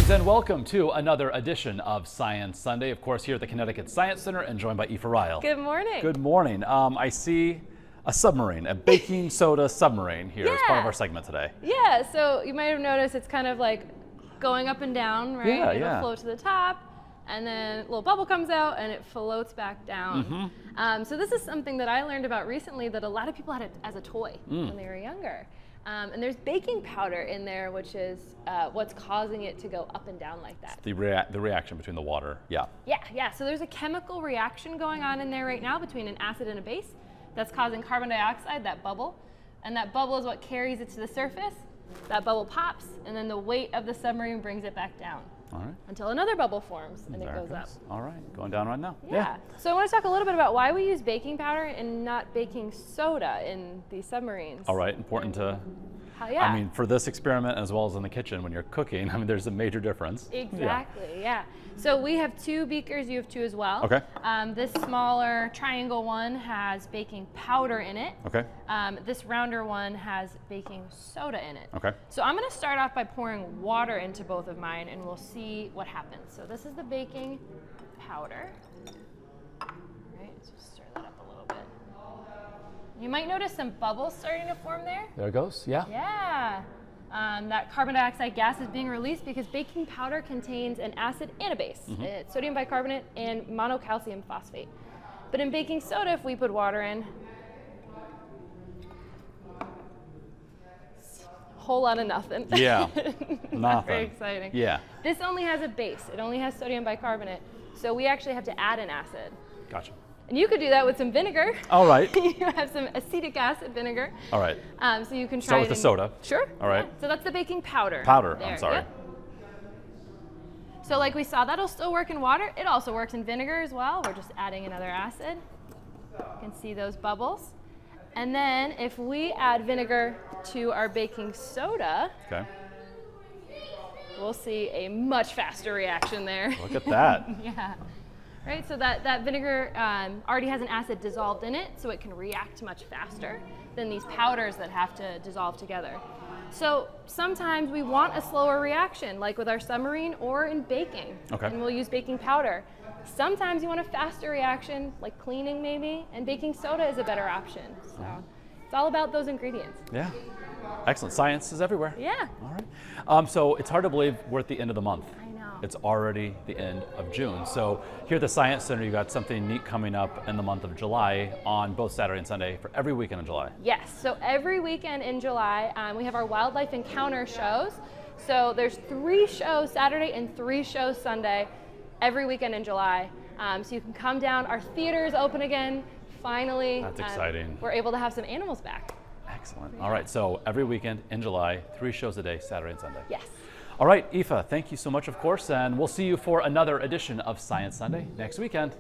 Greetings and welcome to another edition of Science Sunday. Of course, here at the Connecticut Science Center and joined by Aoife Ryle. Good morning. Good morning. I see a submarine, a baking soda submarine here as part of our segment today. Yeah, so you might have noticed it's kind of like going up and down, right? Yeah, It'll float to the top, and then a little bubble comes out and it floats back down. So this is something that I learned about recently that a lot of people had it as a toy when they were younger. And there's baking powder in there, which is what's causing it to go up and down like that. The reaction between the water, yeah. Yeah, so there's a chemical reaction going on in there right now between an acid and a base that's causing carbon dioxide, that bubble. And that bubble is what carries it to the surface. That bubble pops, and then the weight of the submarine brings it back down. All right. Until another bubble forms and There it goes up. All right, going down right now. Yeah. So I want to talk a little bit about why we use baking powder and not baking soda in these submarines. All right, important to... Yeah. I mean, for this experiment as well as in the kitchen when you're cooking, I mean, there's a major difference. Exactly, yeah. So we have 2 beakers, you have 2 as well. Okay. This smaller triangle one has baking powder in it. Okay. This rounder one has baking soda in it. Okay. So I'm going to start off by pouring water into both of mine and we'll see what happens. So this is the baking powder. All right, so stir that up a little bit. You might notice some bubbles starting to form there. There it goes, yeah. Yeah. That carbon dioxide gas is being released because baking powder contains an acid and a base. It's sodium bicarbonate and monocalcium phosphate. But in baking soda, if we put water in, whole lot of nothing. Yeah, Not nothing. very exciting. Yeah. This only has a base. It only has sodium bicarbonate. So we actually have to add an acid. Gotcha. And you could do that with some vinegar. All right. You have some acetic acid vinegar. All right. So you can try Start with the soda. Sure. All right. Yeah. So that's the baking powder. Powder, there. I'm sorry. Yep. So like we saw, that'll still work in water. It also works in vinegar as well. We're just adding another acid. You can see those bubbles. And then if we add vinegar to our baking soda, Okay. we'll see a much faster reaction there. Look at that. Yeah. Right, so that vinegar already has an acid dissolved in it, so it can react much faster than these powders that have to dissolve together. So sometimes we want a slower reaction, like with our submarine or in baking, and we'll use baking powder. Sometimes you want a faster reaction, like cleaning maybe, and baking soda is a better option. So it's all about those ingredients. Yeah. Excellent. Science is everywhere. Yeah. All right. So it's hard to believe we're at the end of the month. I know. It's already the end of June. So here at the Science Center, you got something neat coming up in the month of July on both Saturday and Sunday for every weekend in July. Yes. So every weekend in July, we have our wildlife encounter shows. So there's 3 shows Saturday and 3 shows Sunday every weekend in July. So you can come down. Our theater is open again. Finally. That's exciting. We're able to have some animals back. Excellent. All right. So every weekend in July, 3 shows a day, Saturday and Sunday. Yes. All right, Aoife, thank you so much, of course, and we'll see you for another edition of Science Sunday next weekend.